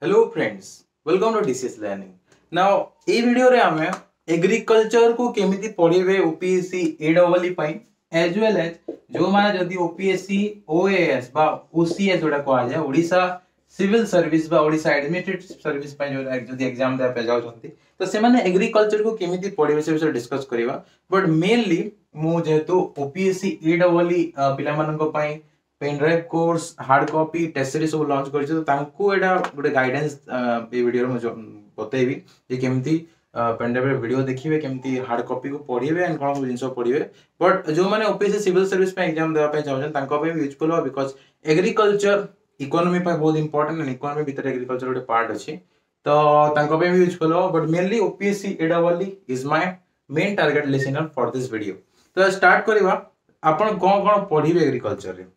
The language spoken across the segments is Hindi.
Hello friends, welcome to DCS Learning. Now, A video रे आमे एग्रीकल्चर को केमिति पढिबे ओपीएससी एडब्ल्यू पई एज वेल एज जो माने जदी ओपीएससी ओएएस बा ओसीएस जोडा कहआ जाय ओडिसा सिविल सर्विस बा ओडिसा एडमिनिस्ट्रेटिव सर्विस पई जो जदी एग्जाम दे पे जाउछंती तो से माने एग्रीकल्चर को केमिति पढिबे से विषय डिस्कस करिवा बट मेनली मु जेहेतु ओपीएससी एडब्ल्यू पिला मानको पई pen drive course hard copy test series सब लॉन्च करिछ तो तांको एडा गोटे गाइडेंस ए वीडियो रे बतेबी जे केमती पेन ड्राइव वीडियो देखिबे केमती हार्ड कॉपी को पढिबे एंड कोन जिंस पढिबे बट जो माने ओपीएससी सिविल सर्विस पे एग्जाम देबा पे चाहछन तांको पे यूजफुल हो बिकॉज़ एग्रीकल्चर इकोनॉमी पे बहुत इंपोर्टेंट एंड इकोनॉमी भीतर एग्रीकल्चर गोटे पार्ट अछि तो तांको पे यूजफुल हो but mainly OPSC AW is my main target listener for this video तो स्टार्ट करबा आपण कोन कोन पढिबे एग्रीकल्चर रे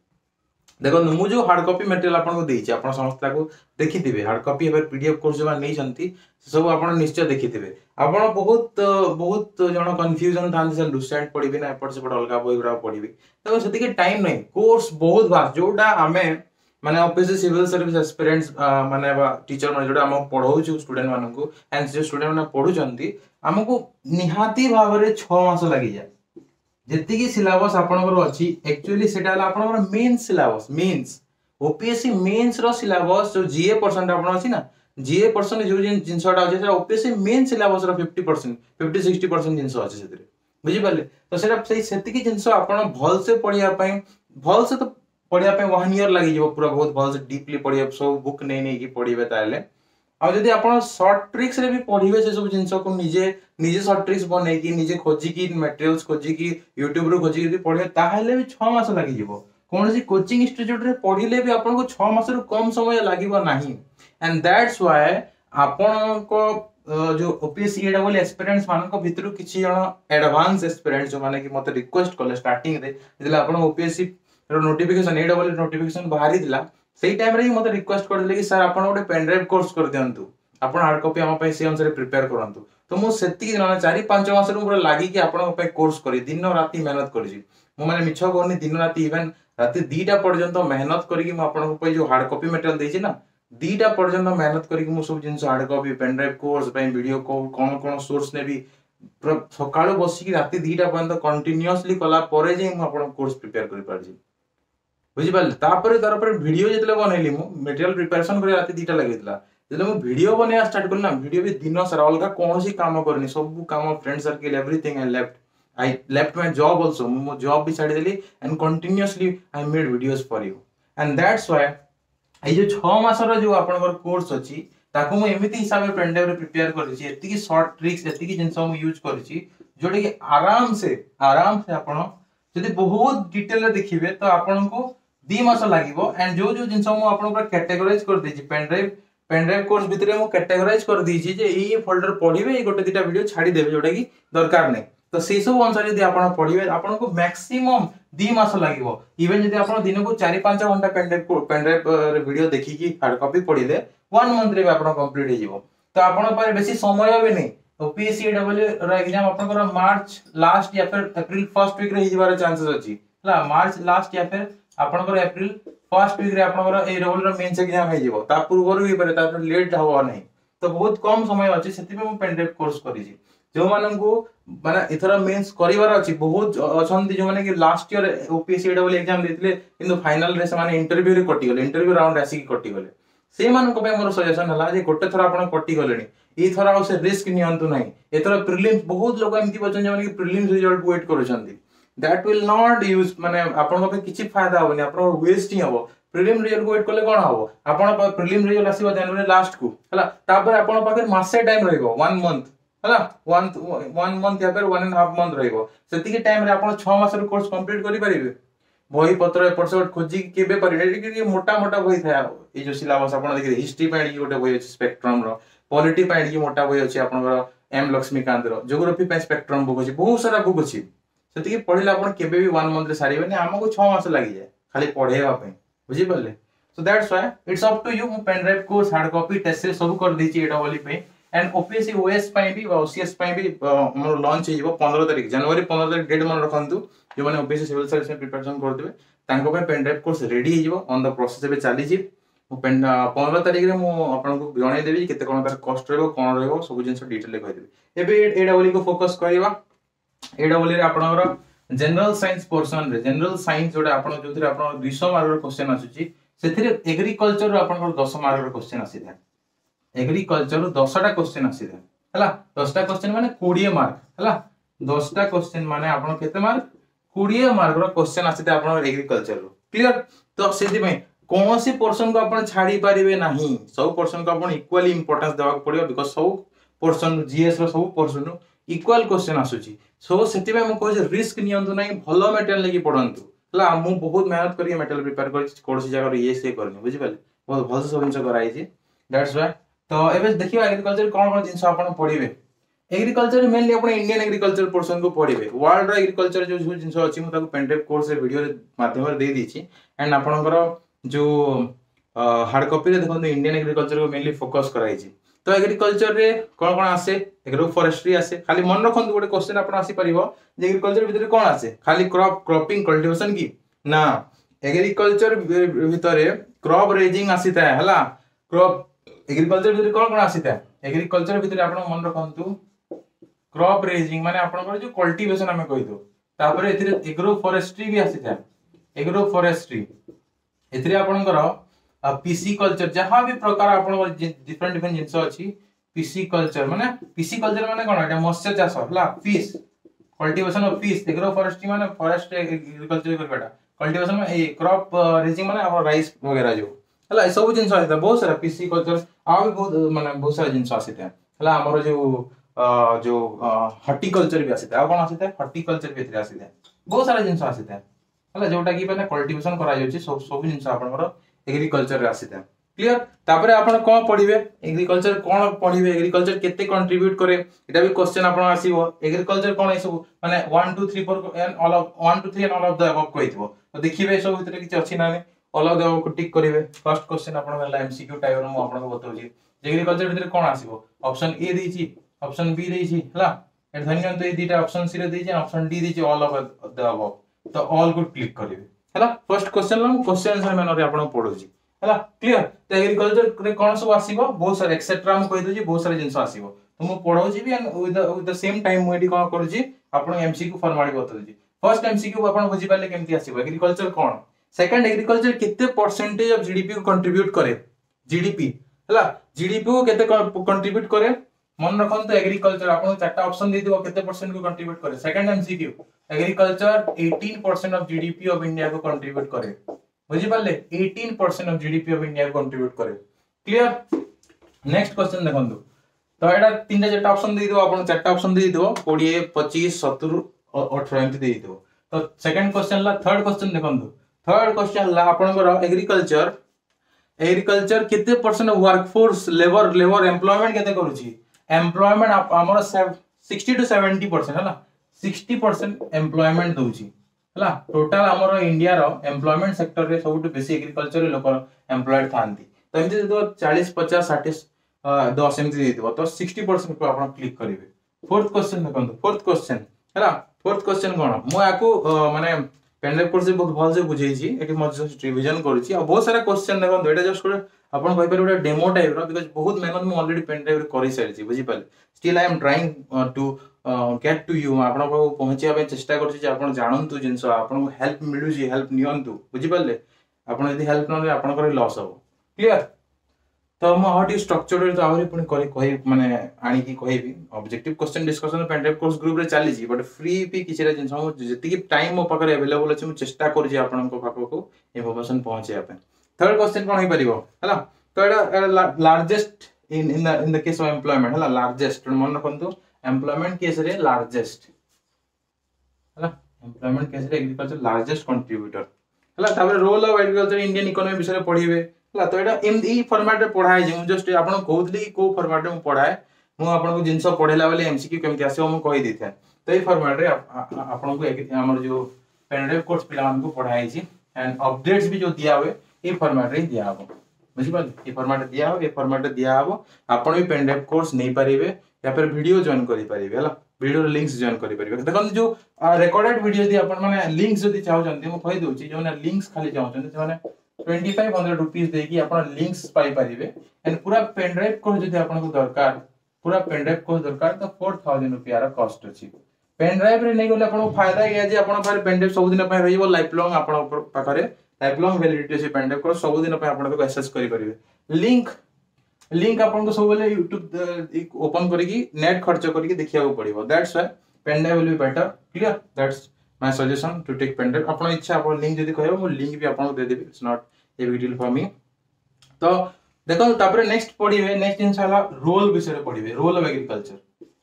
देखो मु जो हार्ड कॉपी मटेरियल आपन को देछि आपन समस्त को देखिथिबे हार्ड कॉपी एबर पीडीएफ कोर्स जो नै जंती सब आपन निश्चय देखिथिबे आपन बहुत बहुत जण कंफ्यूजन थान से लुसेंट पढिबे ना एपट से अलगा बोई गुडा पढिबे तो सेति के टाइम नै कोर्स बहुत वास्ट जोडा हमें माने ऑफिस सिविल सर्विस एस्पिरेंट्स माने टीचर माने जोडा हम पढाउ छु स्टूडेंट मानन को एंड जो स्टूडेंट माने पढु जंती हमको निहाती भाबरे 6 मास लागि जाय जेति की सिलेबस आपनकर अछि एक्चुअली सेटा आपनकर main syllabus mains OPSC mains रो सिलेबस जो जीए परसेंट आपन अछि ना जीए परसेंट जो जिंसटा अछि सेटा ओपीएससी मेन सिलेबस रो 50% 50-60% जिंस अछि सेतरे बुझि पाले तो सेटा सेति की जिंस आपन भल से पढिया पई भल से तो पढिया पई 1 ईयर लागि जेबो पूरा बहुत भल से डीपली पढिया सब बुक नै नै की पढिबे ताले आ जदी आपण शॉर्ट ट्रिक्स रे भी पढिबे से सब जिंस को निजे निजे शॉर्ट ट्रिक्स बनै की निजे खोजी की मटेरियल्स खोजी की YouTube रो खोजी की पढे ताहेले भी 6 मास लागि जीवो कोनसी कोचिंग इंस्टीट्यूट रे पढिले भी आपण को 6 मास रो कम समय लागिबो नाही एंड दैट्स व्हाई आपण को जो ओपीएससी एडब्ल्यू एस्पिरेंट्स मान को भितरु किछि जण एडवांस एस्पिरेंट्स जो माने की मते रिक्वेस्ट करले स्टार्टिंग रे जदिला आपण ओपीएससी रो नोटिफिकेशन एडब्ल्यू नोटिफिकेशन बाहरी दिला सेही टाइम रे ही मते रिक्वेस्ट करले कि सर आपण ओडे पेन ड्राइव कोर्स कर दियंतु आपण हार्ड कॉपी हम पे से अनुसार प्रिपेयर करंतु तो मु सेति कि 4-5 मास रो पूरा लागी कि आपण पे कोर्स करी दिन राती मेहनत करी मु माने मिछ करनी दिन राती इवन राती 2टा पर्यंत मेहनत करी कि मु आपण पे जो हार्ड कॉपी मटेरियल देछि ना 2टा पर्यंत मेहनत करी कि मु सब जिंस hard copy pen drive course पे वीडियो को कोन कोन सोर्स ने भी सकाळो बसी कि राती 2टा पर्यंत कंटीन्यूअसली कला परे जे मु आपण कोर्स प्रिपेयर करि पारजी बुझि पाले तापर तार पर वीडियो जेतले बनैली मु मटेरियल प्रिपरेशन करे राती 2टा लागितला जेतले मु वीडियो बनेया स्टार्ट करना वीडियो भी दिन सारा अलगा कोनोसी काम करनी सब काम friend circle everything I left my job also मु जॉब भी छाडी देली and continuously I made videos for you and that's why ए जो 6 मास रो जो आपनकर कोर्स अछि ताको मु एमिति हिसाब रे पेन ड्राइव रे प्रिपेयर करि छी एति की शॉर्ट ट्रिक्स एति की जिंस मु यूज करि छी जोडे की आराम से आपण जदी बहुत डिटेल रे देखिबे तो आपन को 2 मास लागिवो एंड जो जो जिंस मु आपन पर कैटेगराइज कर देछि पेन ड्राइव कोर्स भितरे मु कैटेगराइज कर देछि जे ई फोल्डर पढिबे गोटे 2टा वीडियो छाडी देबे जोटा की दरकार नै तो से सब अनुसार यदि आपण पढिबे आपण को मैक्सिमम 2 मास लागिवो इवन यदि आपण दिन को 4-5 घंटा पेन ड्राइव रे वीडियो देखि की हार्ड कॉपी पढिले 1 मंथ रे आपण कंप्लीट हो जिवो तो आपण पर बेसी समय भी नै ओपीएससी एडब्ल्यू रो एग्जाम आपण को मार्च लास्ट या फिर अप्रैल फर्स्ट वीक रे हि जिवार चांसेस अछि हला मार्च लास्ट या फिर आपनकर अप्रैल फर्स्ट वीक रे आपनकर ए रोल रो मेंस एग्जाम हे जिवो ता पूर्व भी परे ता लेट हो नै तो बहुत कम समय अछि सेति में पेन ड्राइव कोर्स करि छी जो मानन को माने इथरा मेंस करिवार अछि बहुत अछंती जो माने कि लास्ट ईयर ओपीएससी एडब्ल्यू एग्जाम देथिले किंतु फाइनल रे से माने इंटरव्यू रे कटि गेले इंटरव्यू राउंड आसी की कटि गेले से मान को पे मोर सजेशन हला जे गोटे थरा आपण कटि गेलेनी ई थरा से रिस्क नियंतु नै एथरा प्रीलिम्स बहुत लोग एमती बचन जे माने कि प्रीलिम्स रिजल्ट वेट करूछंती that will not use माने आपण को किछि फायदा होबनी आपण वेस्ट ही हबो प्रीलिम रिजल्ट को वेट करले कोन हबो आपण प्रीलिम रिजल्ट आसीबो जनवरी लास्ट को हला तापर आपण पाखे मासे टाइम रहइबो 1 मंथ हला 1 मंथ या फिर 1.5 मंथ रहइबो सेति के टाइम रे आपण 6 मास रो कोर्स कंप्लीट करि परिबे बही पत्र एपरसेट खोजी केबे परिबे कि मोटा मोटा बही थाया ए जो सिलेबस आपण देखि हिस्ट्री पय गोटे बही अछि स्पेक्ट्रम रो पॉलिटी पय कि मोटा बही अछि आपण एम लक्ष्मीकांत रो ज्योग्राफी पय स्पेक्ट्रम बुक अछि बहुत सारा बुक अछि सेति की पढिला आपण केबे भी 1 मंथ रे सारिबेनी हमको 6 मास लागि जाय खाली पढेबा पे बुझि पल्ले so that's why it's up to you pen drive course hard copy test से सब कर दी छी एडब्ल्यू पे एंड ओपीएससी ओएस पे भी ओसीएस पे भी हमर लॉन्च हेइबो 15 तारिख जनवरी 15 तारिख डेट मन रखंतु जो माने ओपीएससी सिविल सर्विस में प्रिपरेशन करथिबे तांको पे पेन ड्राइव कोर्स रेडी हेइबो ऑन द प्रोसेस बे चली छी पंद्रह तारीख में आपको जनईदेवी केते कौन तार कस्ट रहिबो कौन रहिबो सब जिन डिटेल कहीदेवी। एबे एडब्ल्यू को फोकस करवा। एडब्ल्यू रे आपनकर जनरल साइंस पोर्शन रे जनरल साइंस जोटा आपन जोथि आपन 200 मार्क क्वेश्चन आसुची सेथिरे एग्रीकल्चर रो आपनकर 10 मार्क क्वेश्चन आसीदा। एग्रीकल्चर रो 10 टा क्वेश्चन आसीदा हला 10 टा क्वेश्चन माने 20 मार्क हला 10 टा क्वेश्चन माने आपन केते मार्क 20 मार्क रो क्वेश्चन आसीदा आपन एग्रीकल्चर रो। क्लियर तो सेति में कौन सी पोर्शन को अपन छाड़ी पारिबे नाही सब पोर्शन को अपन इक्वली इंपोर्टेंस देबा पड़ियो बिकॉज़ सब पोर्शन जीएस रो सब पोर्शन रो इक्वल क्वेश्चन आसुची। सो सेति में हम कहै रिस्क नियंतु नाही भलो मेटेरियल लेके पढंतु हला हम बहुत मेहनत करी मेटेरियल प्रिपेयर करी कोर्स जगह रे ये से करनी बुझि पाले बहुत भल सब जिंस कराई छी दैट्स व्हाई। तो एबे देखियो एग्रीकल्चर कोन कोन जिंस अपन पढिबे। एग्रीकल्चर मेनली अपन इंडियन एग्रीकल्चर पोर्शन को पढिबे। वर्ल्ड रो एग्रीकल्चर जो जिंस अछि म ताको पेन ड्राइव कोर्स रे वीडियो रे माध्यम रे दे दी छी एंड आपनकर जो हार्ड कॉपी रे देखो इंडियन एग्रीकल्चर को मेनली फोकस कराई छी। तो एग्रीकल्चर रे कोन कोन आसे एग्रो फॉरेस्ट्री आसे खाली मन रखन गोटे क्वेश्चन अपन आसी परिबो जे एग्रीकल्चर भीतर कोन आसे खाली क्रॉपिंग कल्टीवेशन की ना एग्रीकल्चर भीतर क्रॉप रेजिंग आसीता है हला क्रॉप एग्रीकल्चर भीतर कोन कोन आसीता एग्रीकल्चर भीतर आपण मन रखंतु क्रॉप रेजिंग माने आपण जो कल्टीवेशन हमें कहि दो तापर एथिरे एग्रो फॉरेस्ट्री भी आसीता एग्रो फॉरेस्ट्री एथिरे आपणकर पीसी कल्चर जहां भी प्रकार आपन डिफरेंट डिफरेंट जिंस अछि पीसी कल्चर माने कोन एटा मत्स्य चाष हला fish cultivation of fish agro forestry माने फॉरेस्ट एग्रीकल्चर करबेटा कल्टीवेशन में ए क्रॉप रेजिंग माने आपन राइस वगैरह जो हला सब जिंस आइता बहुत सारा पीसी कल्चर आ भी बहुत माने बहुत सारा जिंस आसीता हला हमर जो हॉर्टिकल्चर भी आसीता आ कोन आसीता हॉर्टिकल्चर भी एथिरे आसीता बहुत सारा जिंस आसीता हला जोटा की माने कल्टीवेशन करा जाउची सब जिंस आपनकर एग्रीकल्चर रे आसीता। क्लियर तापर आपण कोन पढिबे एग्रीकल्चर कोन पढिबे एग्रीकल्चर केते कंट्रीब्यूट करे एटा भी क्वेश्चन आपण आसीबो एग्रीकल्चर कोन एसो माने 1 2 3 4 and all of 1 2 3 and all of the above कहितबो तो देखिबे सब भीतर किछ अछि ना ऑल ऑफ द अबव को टिक करिवे। फर्स्ट क्वेश्चन आपण वाला एमसीक्यू टाइप रो आपण को बतौजी एग्रीकल्चर भीतर कोन आसीबो ऑप्शन ए देछि ऑप्शन बी देछि हला ए धन्यन तो ए दीटा ऑप्शन सी रे देछि ऑप्शन डी देछि ऑल ऑफ द अबव तो ऑल को क्लिक करिवे हला। फर्स्ट क्वेश्चन ला क्वेश्चन आंसर मैनर रे आपण पढोजी हला। क्लियर तो एग्रीकल्चर रे कोन सब आसीबो बहुत सारा एक्सेट्रा हम कहि दोजी बहुत सारा जिंस आसीबो तो मु पढौजी भी and with the same time मु एडी कोन करूजी आपण एमसीक्यू फॉर्मेट बतौजी। फर्स्ट एमसीक्यू आपण बुझी पाले केमती आसीबो एग्रीकल्चर कोन सेकंड एग्रीकल्चर केते परसेंटेज ऑफ जीडीपी को कंट्रीब्यूट करे जीडीपी हला जीडीपी को केते कंट्रीब्यूट करे मन रखन तो एग्रीकल्चर आपण चारटा ऑप्शन दे दिबो केते परसेंट को कंट्रीब्यूट करे। Second MCQ agriculture 18% of GDP of India को कंट्रीब्यूट करे बुझी पाले 18% ऑफ जीडीपी ऑफ इंडिया को कंट्रीब्यूट करे। क्लियर नेक्स्ट क्वेश्चन देखंतु तो एटा तीनटा चारटा ऑप्शन दे दिबो आपण चारटा ऑप्शन दे दिबो 20 25 70 18 एमती दे दिबो। तो सेकंड क्वेश्चन ला थर्ड क्वेश्चन देखंतु थर्ड क्वेश्चन ला आपनकर एग्रीकल्चर केते percent of workforce labour employment केते करूची एम्प्लॉयमेंट हमर 60 टू 70% हला 60% एम्प्लॉयमेंट दोची हला टोटल हमर इंडिया रो एम्प्लॉयमेंट सेक्टर रे सबटु बेसी एग्रीकल्चर रे लोक एम्प्लॉयड थांती तो एमती तो 40 50 60 10 एमती देइतबो तो 60% को आपण क्लिक करिवे। फोर्थ क्वेश्चन देखंतु फोर्थ क्वेश्चन हला फोर्थ क्वेश्चन कोन मु आकू माने पेन ड्राइव कोर्स बहुत भल से बुझेई छी एटी म जस्ट रिवीजन करूची आ बहुत सारा क्वेश्चन देखंतु एटा जस्ट आपण कहि परिबे डेमो टाइप रो बिकॉज़ बहुत मेहनत मु ऑलरेडी पेन ड्राइव रे करि सारी छी बुझी पाले still I am trying to get to you आपण को पहुंचिया पे चेष्टा करछि जे आपण जानंतु जिंस आपण को हेल्प मिलु जी हेल्प नियंतु बुझी पाले आपण यदि हेल्प न आपण को लॉस हो। क्लियर तो म हाउ स्ट्रक्चर्ड तो आहुरी पुनी कहि माने आनी की कहिबी objective question discussion pen drive course group रे चली जी बट फ्री भी किछरा जिंस हम जति की टाइम मो पाकर अवेलेबल अछि मु चेष्टा कर जी आपण को पाखो को इन्फॉर्मेशन पहुंचिया पे। थर्ड क्वेश्चन कोन होई परिबो हला तो एटा largest in the case of employment हला लार्जेस्ट मन रखंतु एम्प्लॉयमेंट केस रे लार्जेस्ट हला एम्प्लॉयमेंट केस रे एग्रीकल्चर लार्जेस्ट कंट्रीब्यूटर हला तापर role of agriculture Indian economy विषय पढिबे हला तो एटा एम फॉर्मेट रे पढाय जे मु जस्ट आपण कहउतली को फॉर्मेट रे मु पढाय मु आपण को जिंस पढेला वाले एमसीक्यू केमति आसे मु कहि देथै तो ए फॉर्मेट रे आपण को हमर जो पेन ड्राइव कोर्स पिला मन को पढाय छी एंड अपडेट्स भी जो दिया हुए ए फॉर्मेट रे दिया हो बुझी पाल ए फॉर्मेट दिया हो ए फॉर्मेट दिया हो आपण भी पेन ड्राइव कोर्स नै परिबे या फिर वीडियो जॉइन करि परिबे हला वीडियो लिंक्स जॉइन करि परिबे देखन जो रिकॉर्डेड वीडियो दि आपण माने लिंक्स जदि चाहो जंती मु कहि दोची जो माने लिंक्स खाली चाहो जंती माने 2500 रुपीस देकी आपण लिंक्स पाई परिबे एंड पूरा पेन ड्राइव को जदी आपण को दरकार पूरा पेन ड्राइव को दरकार तो 4000 रुपया रा कॉस्ट अछि पेन ड्राइव रे नै गले आपण फायदा या जे आपण पर पेन ड्राइव सब दिन पे रहिबो लाइफ लॉन्ग आपण पाखरे लाइफ लॉन्ग वैलिडिटी से पेन ड्राइव को सब दिन पे आपण को एक्सेस करि परिबे लिंक आपण को सब बेले YouTube ओपन करिकी नेट खर्च करिकी देखिया को पड़िबो that's why pen drive will be better clear that's my suggestion to take pen drive आपण इच्छा आपण लिंक जदी कहबो मो लिंक भी आपण को दे देबी it's not a big deal for me तो देखो तापर नेक्स्ट पढिबे नेक्स्ट जिंस हला रोल विषय पढिबे रोल ऑफ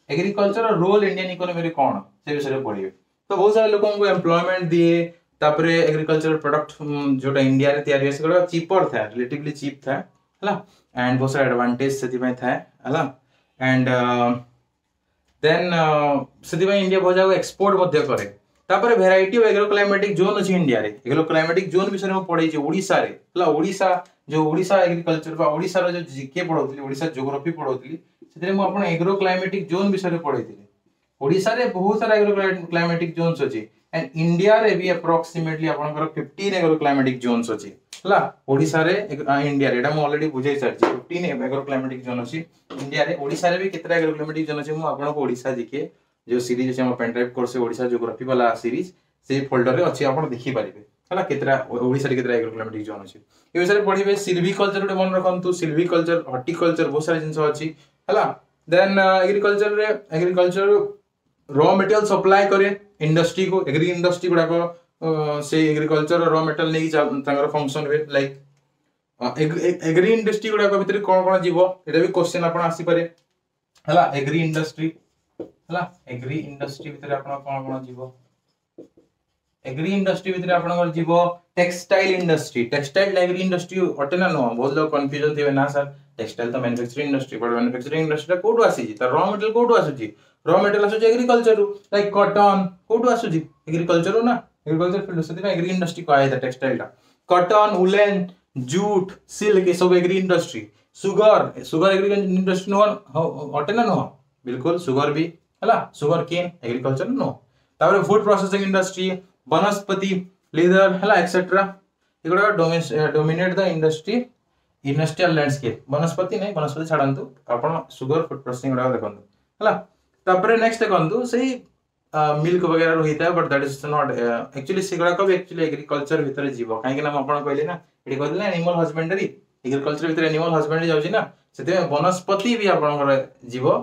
एग्रीकल्चर और रोल इंडियन इकोनॉमी रे कोन से विषय पढिबे तो बहुत सारे लोगों को एम्प्लॉयमेंट दिए तापर एग्रीकल्चर प्रोडक्ट जोटा इंडिया रे तयार से गडा चीपर था रिलेटिवली चीप था हला एंड बहुत सारे एडवांटेज सेति में था हला एंड देन सेति में इंडिया बहुत जागो एक्सपोर्ट मध्य करे तापर variety of agro climatic zone अछि इंडिया रे एग्रो क्लाइमेटिक जोन विषय में पढै छै ओडिसा रे हला ओडिसा जो ओडिसा एग्रीकल्चर बा ओडिसा रो जो जीके पढौतली ओडिसा ज्योग्राफी पढौतली सेते मु आपण एग्रो क्लाइमेटिक जोन विषय में पढैतिली ओडिसा रे बहुत सारा एग्रो क्लाइमेटिक जोन्स अछि एंड इंडिया रे भी अप्रोक्सीमेटली आपनकर 15 एग्रो क्लाइमेटिक जोन्स अछि हला ओडिसा रे इंडिया रे एटा मु ऑलरेडी बुझै सारछि 15 एग्रो क्लाइमेटिक जोन अछि इंडिया रे ओडिसा रे भी केतरा एग्रो क्लाइमेटिक जोन अछि मु आपण को ओडिसा जीके जो सीरीज अछि हम pen drive course Odisha geography वाला सीरीज से फोल्डर रे अछि आपण देखि परिबे हला केतरा ओडिसा रे केतरा एग्रो क्लाइमेटिक जोन अछि ए विषय रे पढिबे सिल्वीकल्चर रे मन रखंतु सिल्वीकल्चर हॉर्टिकल्चर बहुत सारा जिंस अछि हला then agriculture raw material supply करे इंडस्ट्री को एग्री इंडस्ट्री गुडा को से एग्रीकल्चर रॉ मटेरियल नै तांगर फंक्शन वे लाइक एग्री इंडस्ट्री गुडा को भीतर कोन जीवो एटा भी क्वेश्चन आपण आसी पारे हला एग्री इंडस्ट्री भीतर आपण कोन जीवो एग्री इंडस्ट्री भीतर आपण जीवो टेक्सटाइल एग्री इंडस्ट्री अटेना नो बहुत लोग कंफ्यूजन थिबे ना सर टेक्सटाइल तो manufacturing industry but manufacturing industry कोठो आसी जी त रॉ मटेरियल कोठो आसुची रॉ मटेरियल आसुची एग्रीकल्चर लाइक कॉटन कोठो आसुची एग्रीकल्चर ना एग्रीकल्चर फील्ड से एग्री इंडस्ट्री को आया टेक्सटाइल टा कॉटन वुलन जूट सिल्क ये सब agri industry sugar agri industry नो अटेना नो बिल्कुल सुगर भी हला सुगर केन एग्रीकल्चर नो तापर फूड प्रोसेसिंग इंडस्ट्री वनस्पति लेदर हला एक्सेट्रा एगुडा डोमिनेट द इंडस्ट्रियल लैंडस्केप वनस्पति नहीं वनस्पति छाड़ंतु आपण सुगर फूड प्रोसेसिंग गुडा देखंतु हला तापर नेक्स्ट देखंतु सही मिल्क वगैरह रहिता है but that is not actually सिगुडा को एक्चुअली एग्रीकल्चर भीतर जीवो काहे कि ना आपण कहले ना एडी कहले एनिमल हस्बेंडरी एग्रीकल्चर भीतर एनिमल हस्बेंडरी जाउची ना सेते वनस्पति भी आपण जीवो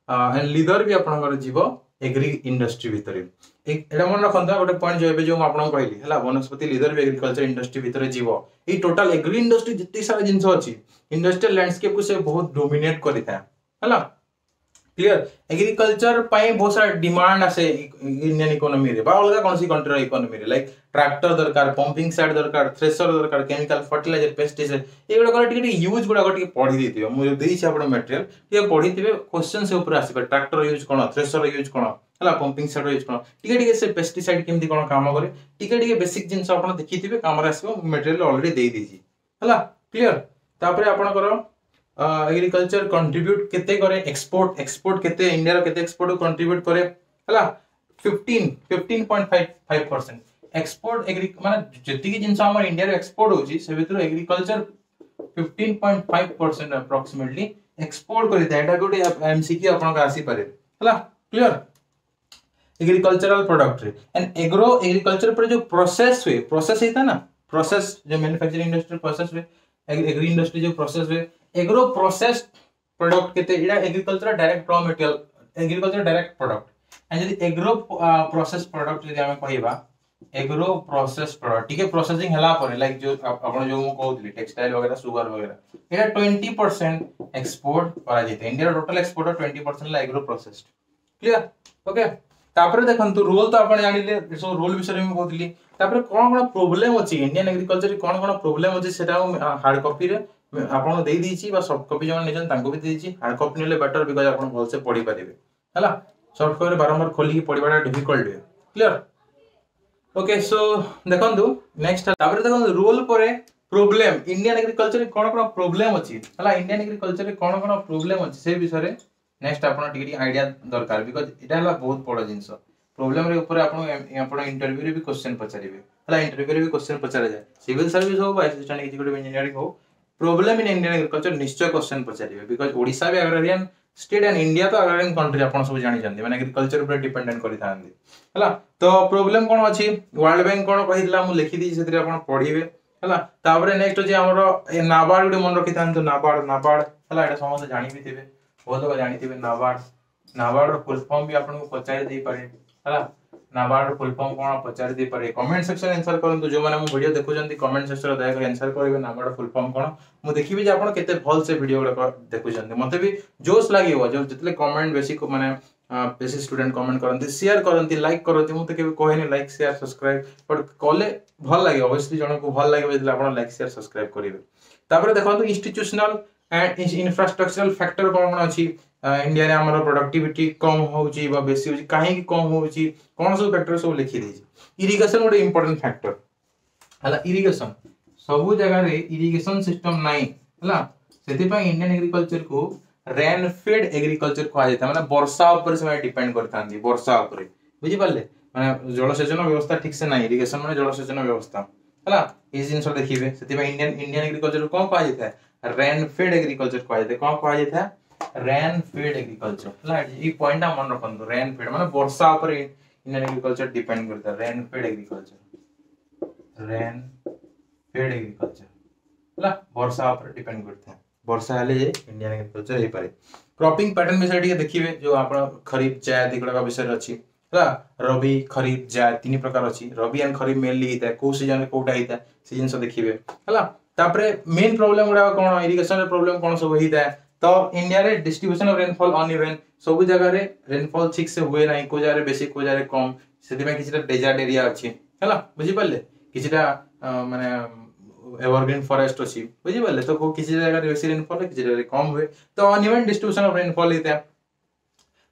एंड लीदर भी आपण जीवो एग्री इंडस्ट्री भीतर एटा मन रखंता गोटे पॉइंट जो एबे जो आपण कहली हला वनस्पति लीदर भी एग्रीकल्चर इंडस्ट्री भीतर जीवो ई टोटल एग्री इंडस्ट्री जति सारा जिंस अछि इंडस्ट्रियल लैंडस्केप को से बहुत डोमिनेट करिता हला क्लियर एग्रीकल्चर पाई बहुत सारा डिमांड आसे इंडियन इकोनॉमी रे बा अलगा कोनसी कंट्री रो इकोनॉमी रे लाइक ट्रैक्टर दरकार पंपिंग सेट दरकार थ्रेशर दरकार केमिकल फर्टिलाइजर पेस्टिसाइड एगुडा को टिके यूज गुडा को टिके पढी देतिबे मु देई छी आपण मटेरियल टिके पढी दिबे क्वेश्चन से ऊपर आसीबे ट्रैक्टर यूज कोन थ्रेशर यूज कोन हला पंपिंग सेट यूज कोन टिके से पेस्टिसाइड केमती कोन काम करे टिके बेसिक जिंस आपण देखिथिबे काम रे आसीबो मटेरियल ऑलरेडी देई दीजी हला क्लियर तापरे आपण करो एग्रीकल्चर कंट्रीब्यूट केते करे एक्सपोर्ट केते इंडिया रो केते एक्सपोर्ट कंट्रीब्यूट करे हला 15.55% एक्सपोर्ट एग्री माने जति की जिंस हमर इंडिया रो एक्सपोर्ट होची से भीतर एग्रीकल्चर 15.5% अप्रोक्सीमेटली एक्सपोर्ट करि दैट गोटे एमसीक्यू आपन का आसी पारे हला क्लियर एग्रीकल्चरल प्रोडक्ट रे एंड एग्रीकल्चर पर जो प्रोसेस हुए प्रोसेस हेता ना प्रोसेस जो मैन्युफैक्चरिंग इंडस्ट्री प्रोसेस हुए एग्री इंडस्ट्री जो प्रोसेस हुए एग्रो प्रोसेस्ड प्रोडक्ट केते Ida agriculture direct raw material agriculture direct product and यदि एग्रो प्रोसेस प्रोडक्ट यदि हम कहिबा एग्रो प्रोसेस प्रोडक्ट ठीक है प्रोसेसिंग हला पर लाइक जो आपण जो मु कहउतली टेक्सटाइल वगैरह सुगर वगैरह एटा 20% एक्सपोर्ट करा जेते इंडिया टोटल एक्सपोर्ट 20% ला एग्रो प्रोसेस्ड क्लियर ओके तापर देखंतु रोल तो आपण जानिले सो रोल विषय में कहउतली तापर कोन प्रॉब्लम अछि इंडियन एग्रीकल्चर कोन प्रॉब्लम अछि सेटा हार्ड कॉपी रे आपण दे दीची बा सॉफ्ट कॉपी जण निजन तांको भी दीची हार्ड कॉपी नेले बेटर बिकॉज़ आपण भल से पढी परिबे हला सॉफ्ट कॉपी रे बारंबार खोली की पढिबाटा डिफिकल्ट है क्लियर ओके सो देखंतु नेक्स्ट तापर देखंतु रोल परे प्रॉब्लम इंडियन एग्रीकल्चर कोन प्रॉब्लम अछि हला इंडियन एग्रीकल्चर रे कोन प्रॉब्लम अछि से विषय रे नेक्स्ट आपण टिके आईडिया दरकार बिकॉज़ इटा हला बहुत बड़ जिंस प्रॉब्लम रे ऊपर आपण इंटरव्यू रे भी क्वेश्चन पचारिबे हला इंटरव्यू रे भी क्वेश्चन पचारा जाय सिविल सर्विस हो बाय असिस्टेंट एग्जीक्यूटिव इंजीनियरिंग हो प्रॉब्लम इन इंडियन एग्रीकल्चर निश्चय क्वेश्चन पचारिबे बिकॉज़ ओडिसा भी एग्रीरियन स्टेट एंड इंडिया तो एग्रीरियन कंट्री आपण सब जानि जंदी माने एग्रीकल्चर ऊपर डिपेंडेंट करि थांदी हला तो प्रॉब्लम कोन अछि वर्ल्ड बैंक कोन कहितला मु लिखि दी सेतरे आपण पढिबे हला तापरे नेक्स्ट जे हमर नाबार्ड गुडी मन रखि थांतो नाबार्ड हला एटा समस्त जानि भी थिबे बहुत लोग जानि थिबे नाबार्ड रो फुल फॉर्म भी आपण को पचारि देई पारे हला नाबार्ड रो फुल फॉर्म कोन पचारि देई पारे कमेंट सेक्शन आंसर करंतु जो माने मु वीडियो देखु जंदी कमेंट सेक्शन दया कर आंसर करबे नाबार्ड फुल फॉर्म कोन मु देखिबे जे आपण केते भल से वीडियो गुडा देखु जंदी मते भी जोश लागिवो जो जतले कमेंट बेसी को माने बेसी स्टूडेंट कमेंट करंती शेयर करंती लाइक करंती मु त केबे कहनी लाइक शेयर सब्सक्राइब बट कले भल लागे ऑब्वियसली जण को भल लागे जतले आपण लाइक शेयर सब्सक्राइब करिवे तापर देखो इंस्टीट्यूशनल एंड इंफ्रास्ट्रक्चरल फैक्टर कोन कोन अछि इंडिया रे हमर प्रोडक्टिविटी कम होउची बा बेसी होउची काहे की कम होउची कोन सब फैक्टर सब लिखि देछि इरिगेशन ଗୋଟେ इंपोर्टेंट फैक्टर हला इरिगेशन सब जगह रे इरिगेशन सिस्टम नाही हला सेति पय इंडियन एग्रीकल्चर को रेन फेड एग्रीकल्चर को आइता माने वर्षा ऊपर से डिपेंड करतांदी वर्षा ऊपर बुझी पाले माने जलसेचन व्यवस्था ठीक से नाही इरिगेशन माने जलसेचन व्यवस्था हला ए जिंस देखिबे सेति पय इंडियन एग्रीकल्चर को कोन कहा जायता रेन फेड एग्रीकल्चर कहा जायता कोन कहा जायता रेन फेड एग्रीकल्चर हला ई पॉइंट मन रखंदो रेन फेड माने वर्षा ऊपर इंडियन एग्रीकल्चर डिपेंड करता रेन फेड एग्रीकल्चर हला वर्षा ऊपर डिपेंड करता है वर्षा हेले इंडियन एग्रीकल्चर हे पारे क्रॉपिंग पैटर्न विषय टिके देखिबे जो आपण खरीफ जायद इकड़ा विषय अछि हला रबी खरीफ जायद तीन प्रकार अछि रबी एंड खरीफ मेनली हिता को सीजन रे कोटा हिता सीजन से देखिबे हला तापरे मेन प्रॉब्लम गुडा कोन इरिगेशन रे प्रॉब्लम कोन सब हिता तो इंडिया रे डिस्ट्रीब्यूशन ऑफ रेनफॉल अनइवन सब जगह रे रेनफॉल ठीक से हुए नाही को जारे बेसी को जारे कम सेति में किछटा डेजर्ट एरिया अछि हला बुझी पल्ले किछटा माने एवरग्रीन फॉरेस्ट अछि बुझी पल्ले तो को किछि जगह रे बेसी रेनफॉल किछि जगह रे कम हुए तो अनइवन डिस्ट्रीब्यूशन ऑफ रेनफॉल हिता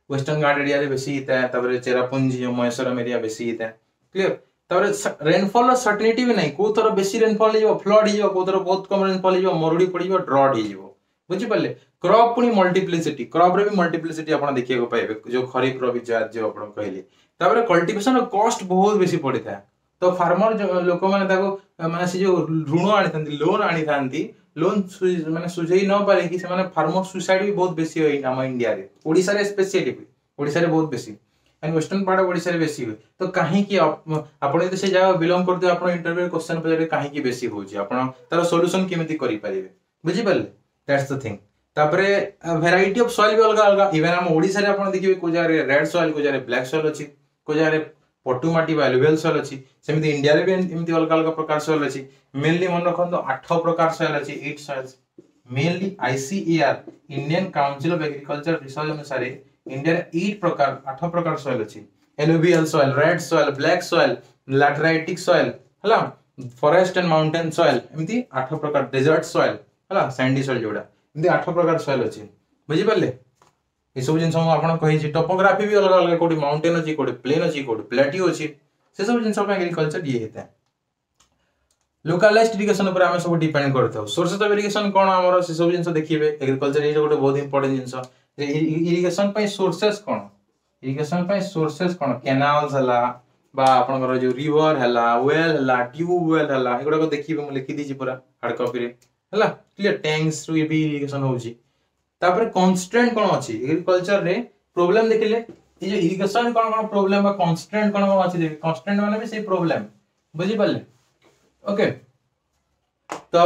वेस्टर्न घाट एरिया रे बेसी हिता तबरे चेरापुंजी महेश्वरम एरिया बेसी हिता क्लियर तबरे रेनफॉल रो सर्टेनिटी भी नाही को तरह बेसी रेनफॉल हिजो फ्लड हिजो को तरह बहुत कम रेनफॉल हिजो मरुडी पडिजो ड्रॉट हिजो बुझी पल्ले क्रॉप पुनी मल्टीप्लिसिटी क्रॉप रे भी मल्टीप्लिसिटी आपण देखिए को पाइबे जो खरीफ रो भी जात जो आपण कहले तबरे कल्टीवेशन रो कॉस्ट बहुत बेसी पड़िता तो फार्मर जो लोक माने ताको माने से जो ऋण आनी थांती लोन आनी थांती लोन माने सुझेई न पारे कि से माने फार्मर सुसाइड भी बहुत बेसी होई हम इंडिया रे ओडिसा रे स्पेशली ओडिसा रे बहुत बेसी and western part of Odisha रे बेसी होई तो काहे कि आपण यदि से जगह बिलोंग करते आपण इंटरव्यू क्वेश्चन पजारे काहे कि बेसी होउची आपण तार सॉल्यूशन केमिति करि परिबे बुझी पाले दैट्स द थिंग तापरे वैरायटी ऑफ सॉइल भी अलग अलग इवन हम ओडिसा रे आपण देखिबे को जारे रेड सॉइल को जारे ब्लैक सॉइल अछि को जारे पटु माटी वैल्यूएबल सॉइल अछि सेमिति इंडिया रे भी एमिति अलग अलग प्रकार सॉइल अछि मेनली मन रखंतो 8 प्रकार सॉइल अछि 8 soils mainly ICAR Indian Council of Agriculture Research अनुसार इंडिया रे 8 प्रकार 8 प्रकार सॉइल अछि alluvial soil red soil black soil lateritic soil हला फॉरेस्ट एंड माउंटेन सॉइल एमिति 8 प्रकार डेजर्ट सॉइल हला सैंडी सॉइल जोडा एमिति 8 प्रकार सॉइल अछि बुझी पाले ए सब जिंस हम आपण कहि छी टोपोग्राफी भी अलग अलग कोडी माउंटेन अछि कोडी प्लेन अछि कोडी प्लेटियो अछि से सब जिंस पे एग्रीकल्चर ये हेता लोकलाइज्ड इरिगेशन ऊपर हम सब डिपेंड करथौ सोर्सेस ऑफ इरिगेशन कोन हमर से सब जिंस देखिबे एग्रीकल्चर ये गोटे बहुत इंपोर्टेंट जिंस जे इरिगेशन पे सोर्सेस कोन इरिगेशन पे सोर्सेस कोन कैनाल्स हला बा आपनकर जो रिवर हला वेल हला ट्यूब वेल हला एगुडा को देखिबे म लिखि दी छी पूरा हार्ड कॉपी रे हला क्लियर टैंक्स रो ये भी इरिगेशन होउची तापर कांस्टेंट कोन अछि एग्रीकल्चर रे प्रॉब्लम देखिले ये जो इरिगेशन कोन प्रॉब्लम बा कांस्टेंट कोन अछि देखि कांस्टेंट माने भी से प्रॉब्लम बुझी पाले ओके तो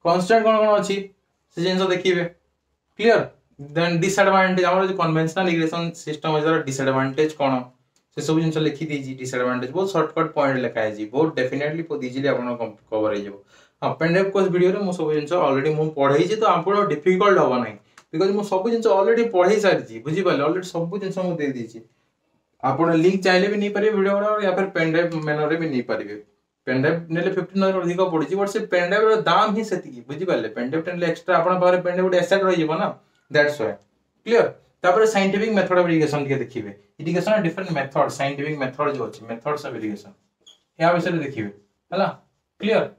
कांस्टेंट कोन अछि से जिंस देखिबे क्लियर देन डिसएडवांटेज हमर जो कन्वेंशनल इरिगेशन सिस्टम अछि डिसएडवांटेज कोन से सब जिंस लिखि दी जी डिसएडवांटेज बहुत शॉर्टकट पॉइंट लिखा है जी बहुत डेफिनेटली बहुत इजीली आपन कवर हो जाबो पेनड्राइव कोर्स वीडियो रे मो सब जिंस ऑलरेडी मु पढाई छी तो आपन डिफिकल्ट होबा नै बिकॉज़ मु सब जिंस ऑलरेडी पढाई सारी छी बुझी पाले ऑलरेडी सब जिंस मु दे दी छी आपन लिंक चाहिले भी नहीं पारे वीडियो रो या फिर पेनड्राइव मैनर रे भी नहीं पारिबे पेनड्राइव नेले 15 अधिक पड़ी छी बट से पेनड्राइव रो दाम ही सेति बुझी पाले पेनड्राइव नेले एक्स्ट्रा आपन पारे पेनड्राइव एसेट रही जेबो ना दैट्स व्हाई क्लियर तापर साइंटिफिक मेथड ऑफ इरिगेशन के देखिबे irrigation different method scientific method जो अछि मेथड्स ऑफ इरिगेशन या विषय देखिबे हला क्लियर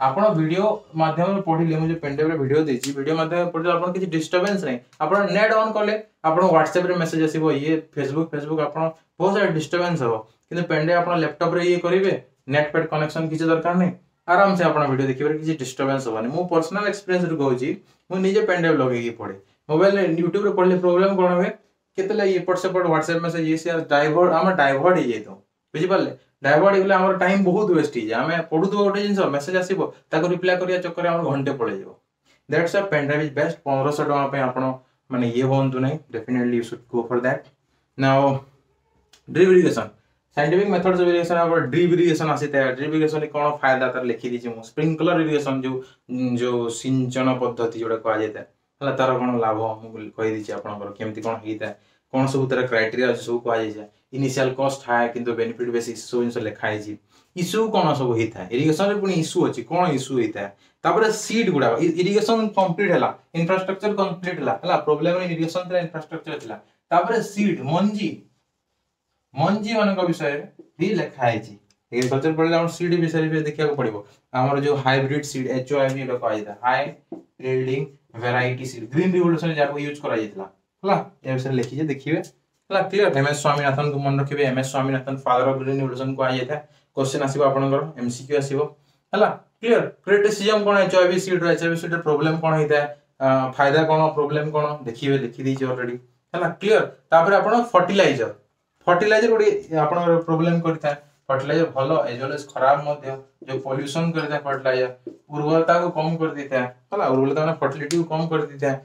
आपण वीडियो माध्यम पढ़िले मुझे पेनड्राइव रे वीडियो देछि वीडियो माध्यम पढ़िले आपण किछि डिस्टरबेंस नै आपण नेट ऑन करले आपण व्हाट्सएप रे मेसेज आसीबो ये फेसबुक आपण बहुत सारा डिस्टरबेंस हो किंतु पेनड्राइव आपण लैपटॉप रे ये करिवे नेट पेट कनेक्शन किछि दरकार नै आराम से आपण वीडियो देखिबे किछि डिस्टरबेंस होबानी मो पर्सनल एक्सपीरियंस रे कहूछि मु निजे पेनड्राइव लगे की पढ़े मोबाइल रे यूट्यूब रे पढ़ले प्रॉब्लम कोन होवे केतला ये पट से पट व्हाट्सएप मेसेज ये से डाइवर्ट हे जेतो बुझि पाले डाइवर्ट हेले हमर टाइम बहुत वेस्ट ही जाय हमें पढु तो गोटे जिंस मेसेज आसीबो ताको रिप्लाई करिया चक्कर हमर घंटे पळे जेबो that's a pen drive is best 1500 टका पे आपण माने ये होंतु नै definitely you should go for that now drip irrigation scientific methods of irrigation अब ड्रिप इरिगेशन आसीते ड्रिप इरिगेशन कोन फायदा तार लिखि दिछि मु स्प्रिंकलर इरिगेशन जो सिंचन पद्धति जोडा को आजेता हला तार कोन लाभ मु कहि दिछि आपनकर केमति कोन हेइता कोन सब तरह क्राइटेरिया सब को आजे इनिशियल कॉस्ट हाई किंतु बेनिफिट बेसी सो जिंस लिखा है इश्यू कोन सब होइता इरिगेशन रे पुनी इश्यू अछि कोन इश्यू होइता तापर सीड गुडा इरिगेशन कंप्लीट हला इंफ्रास्ट्रक्चर कंप्लीट हला प्रॉब्लम इरिगेशन रे इंफ्रास्ट्रक्चर थिला तापर सीड मंजी मान विषय भी लिखा है एग्रीकल्चर पढ़ले हम सीड विषय भी देखिया पड़ो हमर जो हाइब्रिड सीड HOIV रो कहै था high yielding variety seed green revolution जाको यूज करा जेतला हला ए विषय लिखि जे देखिबे हला क्लियर MS स्वामीनाथन को मन रखिबे MS Swaminathan father of green revolution को आइ था क्वेश्चन आसीबो आपनकर MCQ आसीबो हला क्लियर क्रिटिसिज्म कोन HOIV सीड रो प्रॉब्लम कोन होइता फायदा कोन प्रॉब्लम कोन देखिबे लिखि दी जे ऑलरेडी हला क्लियर तापर आपण फर्टिलाइजर गोटे आपण प्रॉब्लम करता है फर्टिलाइजर भलो एज वेल एज खराब मध्य जो पोल्यूशन करता है फर्टिलाइजर उर्वरता को कम कर देता है हला उर्वरता माने फर्टिलिटी को कम कर देता है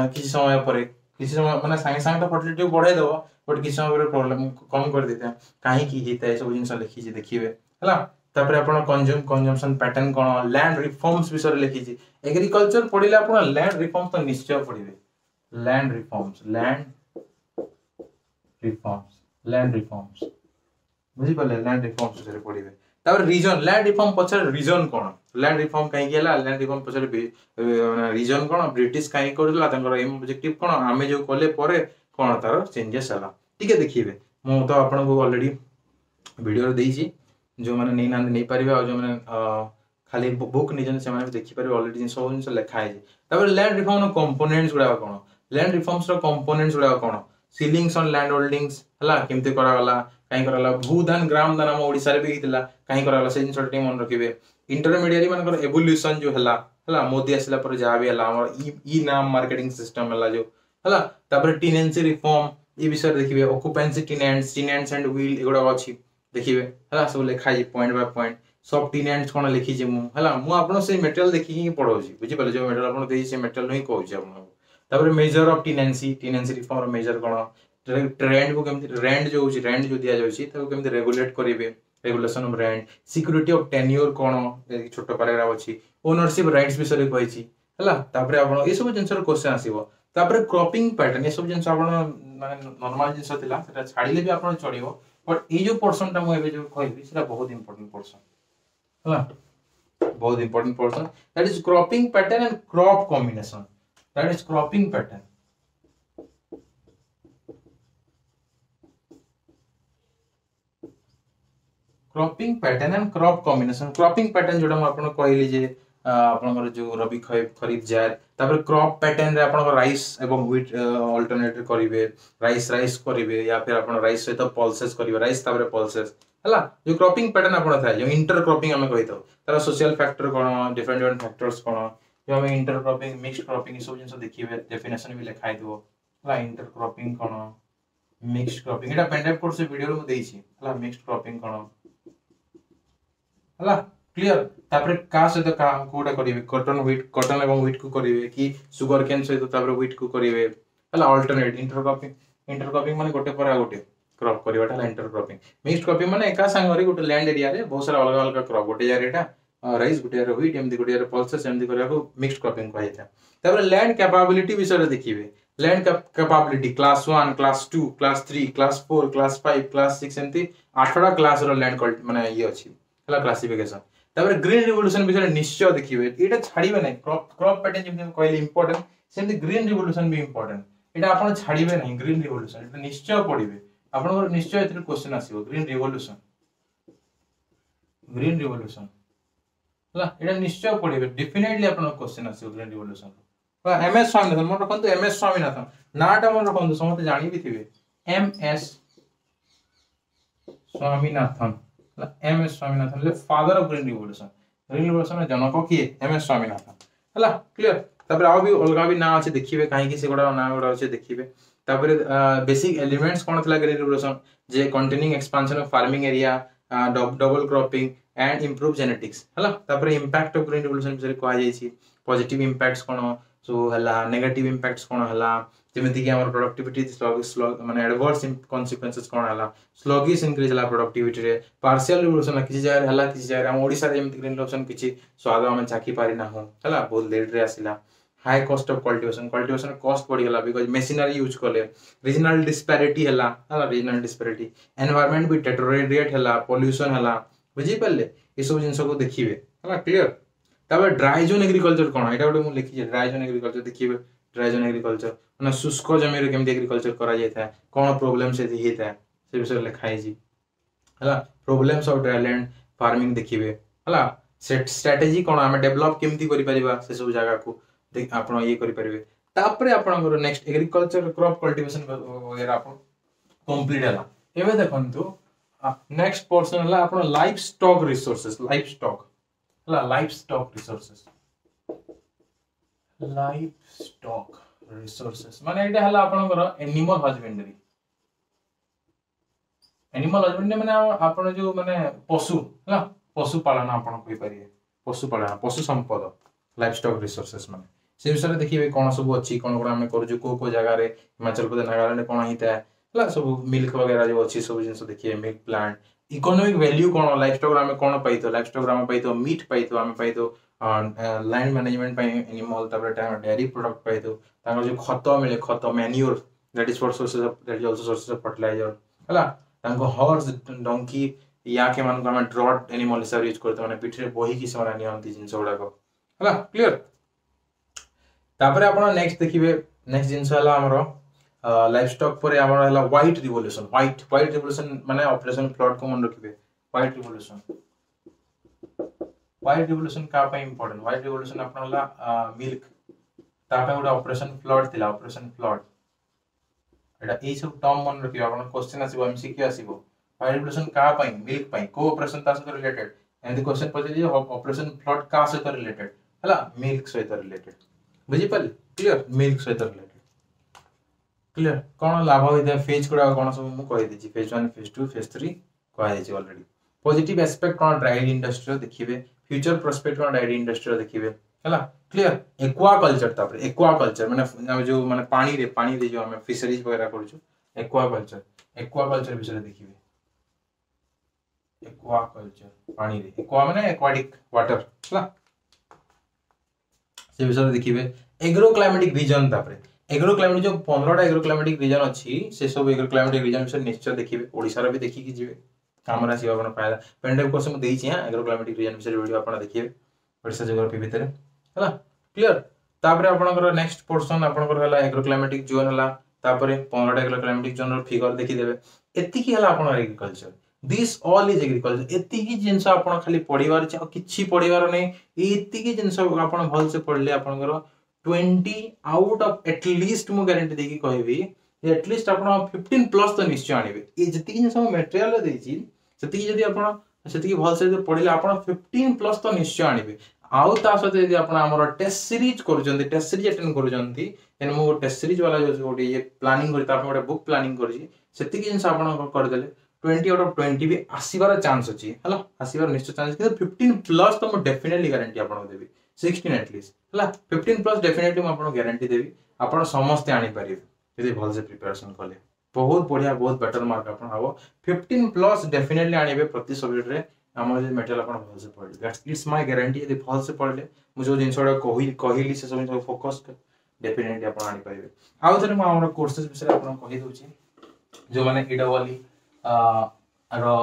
किसी समय माने संगे संगे तो फर्टिलिटी को बढ़ाई देबो बट किसी समय प्रॉब्लम कम कर देता है काहे की हेता है सब जिंस लिखि जे देखिबे हला तापर आपण कंजम्पशन पैटर्न कोन लैंड रिफॉर्म्स विषय लिखि जे एग्रीकल्चर पढिले आपण लैंड रिफॉर्म्स तो निश्चय पढिबे लैंड रिफॉर्म्स बुझी पले लैंड रिफॉर्म्स विषय पढिबे तापर रीजन लैंड रिफॉर्म पछर रीजन कोन लैंड रिफॉर्म काहे गेला लैंड रिफॉर्म पछर रीजन कोन ब्रिटिश काहे करला तांकर एम ऑब्जेक्टिव कोन आमे जो कोले परे कोन तार चेंजेस हला ठीक है देखिबे मु तो आपन को ऑलरेडी वीडियो रे देइछि जो माने नै नांद नै परिबे और जो माने खाली बुक निजन से माने देखि परिबे ऑलरेडी सब जिंस लिखा है तापर लैंड रिफॉर्म नो कंपोनेंट्स गुडा कोन लैंड रिफॉर्म्स रो कंपोनेंट्स गुडा कोन सीलिंग्स ऑन लैंड होल्डिंग्स हला केमते करा गला काई करा गला भूदान ग्राम दान हम ओडिसा रे भी हितला काई करा गला से जिंस टे मन रखिबे इंटरमीडिएट मानकर एवोल्यूशन जो हला मोदी आसिला पर जा भी हला हमर ई नाम मार्केटिंग सिस्टम हला जो हला तापर टेनेंसी रिफॉर्म ई विषय देखिबे ऑक्युपेंसी टेनेंट्स एंड व्हील एगुडा अछि देखिबे हला सब लिखा है पॉइंट बाय पॉइंट सब टेनेंट्स कोन लिखि जे मु हला मु आपन से मटेरियल देखि ही पढौछि बुझि पले जो मटेरियल आपन देइ से मटेरियल नहीं कहउछि आपन तापर major of tenancy reform major कोन ट्रेंड को केमति रेंट जो होछि रेंट जो दिया जाउछि ताको केमति रेगुलेट करिवे regulation of rent security of tenure कोन छोटो पैराग्राफ अछि ओनरशिप राइट्स विषय कहिछि हला तापर आपन ए सब जिंसर क्वेश्चन आसीबो तापर क्रॉपिंग पैटर्न ए सब जिंस आपन माने नॉर्मल जिंस थिला सेटा छाडिले भी आपन चढिबो बट ए जो पोर्शन ता मु एबे जो कहबी सेटा बहुत इंपोर्टेंट पोर्शन हला बहुत important portion that is cropping pattern and crop combination that is cropping pattern cropping pattern and crop combination cropping pattern जोडा हम आपन कहली जे आपनकर जो रबी खरीफ जाय तापर क्रॉप पैटर्न रे आपन राइस एवं व्हीट अल्टरनेट करिवे राइस करिवे या फिर आपन राइस सहित पल्सेस करिवे राइस तापर पल्सेस हला जो क्रॉपिंग पैटर्न आपन थाय जो इंटर क्रॉपिंग हम कहितो तार सोशल फैक्टर कोन डिफरेंट फैक्टर्स कोन जो हम इंटर क्रॉपिंग मिक्स्ड क्रॉपिंग सब जिंस देखिबे डेफिनेशन भी लिखाइ दिबो हला इंटर क्रॉपिंग कोन मिक्स्ड क्रॉपिंग एटा पेन ड्राइव कोर्स वीडियो रे मु देइछि हला मिक्स्ड क्रॉपिंग कोन हला क्लियर तापर का से तो काम कोडा करिवे कॉटन एवं व्हीट को करिवे कि सुगर केन से तो तापर व्हीट को करिवे हला अल्टरनेट इंटर क्रॉपिंग माने गोटे पर गोटे क्रॉप करिवाटा हला इंटर क्रॉपिंग मिक्स्ड क्रॉपिंग माने एका संगरे गोटे लैंड एरिया रे बहुत सारा अलग अलग क्रॉप गोटे एरिया राइस गोटे एरिया व्हीट एमदी गोटे एरिया पल्सेस एमदी करिया को मिक्स्ड क्रॉपिंग कहैता तापर लैंड कैपेबिलिटी विषय देखिबे land capability class 1 class 2 class 3 class 4 class 5 class 6 एमती 8टा क्लास रो लैंड माने ये अछि हला क्लासिफिकेशन तापर ग्रीन रिवोल्यूशन विषय निश्चय देखिबे एटा छाड़ीबे नै क्रॉप पैटर्न जेम कहले इंपोर्टेंट सेमती ग्रीन रिवोल्यूशन भी इंपोर्टेंट एटा आपण छाड़ीबे नै ग्रीन रिवोल्यूशन एटा निश्चय पढिबे आपण निश्चय एतिर क्वेश्चन आसीबो ग्रीन रिवोल्यूशन हला एटा निश्चय पढ़िबे डेफिनेटली आपन क्वेश्चन आसी ग्रीन रिवोल्यूशन एमएस स्वामीनाथन मन रखंतु एमएस स्वामीनाथन नाटा मन रखंतु समते जानि भी थिबे MS Swaminathan MS Swaminathan father of green revolution जनक किए एमएस स्वामीनाथन हला क्लियर तापर आ भी अलगा भी ना अछि देखिबे काहे कि से गोडा ना गोडा अछि देखिबे तापर बेसिक एलिमेंट्स कोन थला green revolution J containing expansion of farming area double cropping and improve genetics हला तापर इंपैक्ट ऑफ ग्रीन रिवोल्यूशन बिषय को आ जाई छी पॉजिटिव इंपैक्ट्स कोन सो हला नेगेटिव इंपैक्ट्स कोन हला जेमिति कि हमर प्रोडक्टिविटी स्लग माने एडवर्स कॉन्सिक्वेंसेस कोन हला स्लगिश इंक्रीज हला प्रोडक्टिविटी रे पार्शियल रिवोल्यूशन किछि जाय हला किछि जाय हम ओडिसा रे जेमिति ग्रीन रिवोल्यूशन किछि स्वाद हम चाखी पारि ना हो हला बहुत लेट रे आसिला high cost of cultivation cost बढ़ी गला बिकॉज़ मशीनरी यूज करले रीजनल डिस्पैरिटी हला रीजनल डिस्पैरिटी एनवायरनमेंट भी डेटोरेट हला पोल्यूशन हला बुझी पल्ले ए सब जिंस को देखिबे हला क्लियर तबे ड्राई जोन एग्रीकल्चर कोन एटा गोटे मु लिखि जे ड्राई जोन एग्रीकल्चर देखिबे ड्राई जोन एग्रीकल्चर माने शुष्क जमी रे केमति एग्रीकल्चर करा जाय था कोन प्रॉब्लम से हि था से विषय लिखाई जी हला प्रॉब्लम्स ऑफ ड्राईलैंड फार्मिंग देखिबे हला स्ट्रेटजी कोन हम डेवलप केमति करि परिबा से सब जगह को देख आपण ये करि परिबे तापरे आपण नेक्स्ट एग्रीकल्चर क्रॉप कल्टीवेशन वगैरह आपण कंप्लीट हला एबे देखंतु नेक्स्ट पोर्शन हला आपण लाइफ स्टॉक रिसोर्सेस हला लाइफ स्टॉक रिसोर्सेस माने एटा हला आपण एनिमल हस्बेंडरी माने आपण जो माने पशु हला पशु पालन आपण कहि परिए पशु पालन पशु संपद लाइफ स्टॉक रिसोर्सेस माने से विषय देखिए कौन सब अच्छी कौन कौन आम करूँ को जगह हिमाचल प्रदेश नागालैंड कौन होता है सब मिल्क वगैरह जो अच्छी सब जिन देखिए मिल्क प्लांट इकोनॉमिक वैल्यू कौन लाइफ स्टॉक आम कौन पाई लाइफ स्टॉक आम पाई मीट पाई आम पाई land management animal dairy product पाई जो खत मिले खत manure that is for sources of fertilizer है हॉर्स डंकी या के मान हम ड्रॉट एनिमल हिसाब यूज करते माने पिठरे बही कि से नियंती जिंस गुड़ाक है क्लियर तापर आपण नेक्स्ट देखिबे नेक्स्ट जिंस हला हमरो लाइफ स्टॉक परे हमरो हला व्हाइट रिवोल्यूशन माने ऑपरेशन फ्लड को मन रखिबे व्हाइट रिवोल्यूशन का पे इंपोर्टेंट व्हाइट रिवोल्यूशन आपण हला मिल्क तापे गोटे ऑपरेशन फ्लड थिला ऑपरेशन फ्लड एटा ए सब टर्म मन रखिबे आपण क्वेश्चन आसीबो एमसीक्यू आसीबो व्हाइट रिवोल्यूशन का पे मिल्क पे को ऑपरेशन ता से रिलेटेड एंड क्वेश्चन पजे जे ऑपरेशन फ्लड का से रिलेटेड हला मिल्क से रिलेटेड बुझी पाले क्लियर मिल्क से रिलेटेड क्लियर कौन लाभ होता है फेज गुड़ा कौन सब मु कहि देछि फेज 1 फेज 2 फेज 3 कहि देछि ऑलरेडी पॉजिटिव एस्पेक्ट कौन डायरी इंडस्ट्री देखिबे फ्यूचर प्रोस्पेक्ट कौन डायरी इंडस्ट्री देखिबे हला क्लियर एक्वाकल्चर तापर एक्वाकल्चर माने जो माने पानी रे जो हम फिशरीज वगैरह करू छु एक्वाकल्चर विषय देखिबे एक्वाकल्चर पानी रे एक्वा माने एक्वाटिक वाटर हला से विषय देखिबे एग्रो क्लाइमेटिक रीजन तापर एग्रो क्लाइमेटिक जो 15 टा एग्रो क्लाइमेटिक रीजन अछि से सब एग्रो क्लाइमेटिक रीजन विषय निश्चय देखिबे ओडिसा रे भी देखि कि जिवे कामरा सिवा अपन फायदा पेंडेव कोर्स में देई छी हां एग्रो क्लाइमेटिक रीजन विषय वीडियो अपन देखिबे ओडिसा ज्योग्राफी भीतर हला क्लियर तापर आपनकर नेक्स्ट पोर्शन आपनकर हला एग्रो क्लाइमेटिक जोन हला तापर 15 टा एग्रो क्लाइमेटिक जोन रो फिगर देखि देबे एति की हला आपन agriculture this all is agriculture एति की जिंस आपन खाली पढिबार छ किछि पढिबार नै एति की जिंस आपन भल से पढले आपनकर 20 आउट ऑफ एटलीस्ट मु गारंटी देकी कहबी एटलीस्ट आपन 15 प्लस तो निश्चय आनिबे ए जति जिंस हम मटेरियल देछि सेति जदी आपन सेति भल से पढले आपन 15 प्लस तो निश्चय आनिबे आउ ता सते यदि आपन हमर टेस्ट सीरीज करूचंती टेस्ट सीरीज अटेंड करूचंती देन मु टेस्ट सीरीज वाला जो गोटे ये प्लानिंग करता आपन गोटे बुक प्लानिंग करछि सेति की जिंस आपन कर देले 20 आउट ऑफ 20 भी आसीबार चांस अछि हला आसीबार निश्चय चांस कि 15 प्लस तो मु डेफिनेटली गारंटी आपन देबी 16 एटलीस्ट हला 15 प्लस डेफिनेटली मु आपन गारंटी देबी आपन समस्त आनी परिबे यदि भल से प्रिपरेशन करले बहुत बढ़िया बहुत बेटर मार्क आपन हबो 15 प्लस डेफिनेटली आनीबे प्रति सब्जेक्ट रे हमर जे मटेरियल आपन भल से पढले दैट्स इट्स माय गारंटी यदि भल से पढले मु जो जिंसडा कहिली से सब फोकस डेफिनेटली आपन आनी परिबे आउ थरे मु हमर कोर्सेस विषय आपन कहि दोछि जो माने ईडब्ल्यू आरो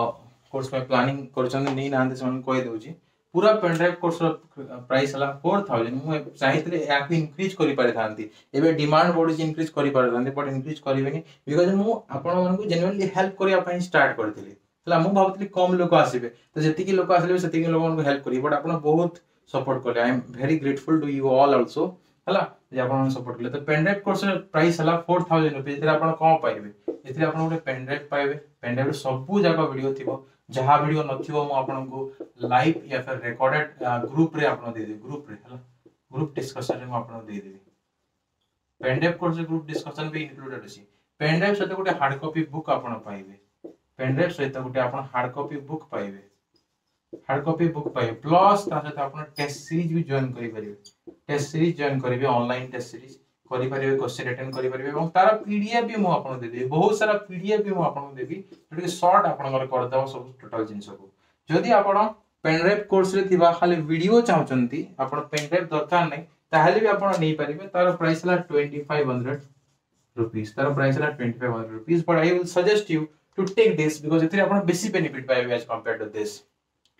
कोर्स में प्लानिंग करछन नै नांदे से कहि दोछि पूरा पेनड्राइव कोर्स रो प्राइस हला 4000 मु चाहितले याक इंक्रीज करि पारे थांती एबे डिमांड बॉडी इंक्रीज करि पारे थांती बट इंक्रीज करिवेनी बिकॉज़ मु आपन मन को जेन्युइनली हेल्प करिया पई स्टार्ट करथिली हला मु भाबतली कम लोक आसीबे तो जतिकी लोक आसीबे सेतिकी लोक को हेल्प करी बट आपण बहुत सपोर्ट करले I am very grateful to you all also हला जे आपण सपोर्ट करले तो पेन ड्राइव कोर्स प्राइस हला 4000 रुपीस एथिरा आपण कोन पाइबे एथिरा आपण गोटे पेन ड्राइव पाइबे पेन ड्राइव सब जाका वीडियो थिबो जहा वीडियो नथिबो मु आपण को लाइव या फिर रिकॉर्डेड ग्रुप रे आपण दे दे ग्रुप रे हला ग्रुप डिस्कशन रे मु आपण दे देबी pen drive course group discussion भी इंक्लूडेड अछि पेन ड्राइव सहित गोटे हार्ड कॉपी बुक आपण पाइबे पेन ड्राइव सहित गोटे आपण हार्ड कॉपी बुक पाइबे प्लस ता सहित आपण टेस्ट सीरीज भी जॉइन करि परिबे टेस्ट सीरीज जॉइन करिवे ऑनलाइन टेस्ट सीरीज करि परिबे क्वेश्चन अटेंड करि परिबे এবং तारा पीडीएफ भी मु आपण दे देबी बहुत सारा पीडीएफ भी मु आपण देबी जोटी शॉर्ट आपण कर दबा सब टोटल जिंस को जदी आपण पेन ड्राइव कोर्स रे थिबा खाली वीडियो चाहचंती आपण पेन ड्राइव दरकार नै ताहले भी आपण नै परिबे तार प्राइस ला 2500 रुपीस तार प्राइस ला 2500 rupees but I will suggest you to take this because इतरे आपण बेसी बेनिफिट पाइबे as compared to this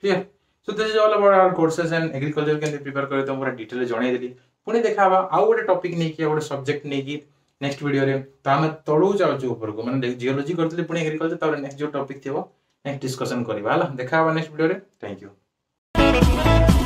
clear so this is all about our courses and agriculture can prepare करे तो पूरा डिटेल जणाई देली पुनी देखाबा आ गोटे टॉपिक नै कि गोटे सब्जेक्ट नै कि नेक्स्ट वीडियो रे ता हम तळू जाउ जो ऊपर को माने जियोलॉजी करतले पुनी एग्रीकल्चर तार नेक्स्ट जो टॉपिक थिबो नेक्स्ट डिस्कशन करबा हला देखाबा नेक्स्ट वीडियो रे थैंक यू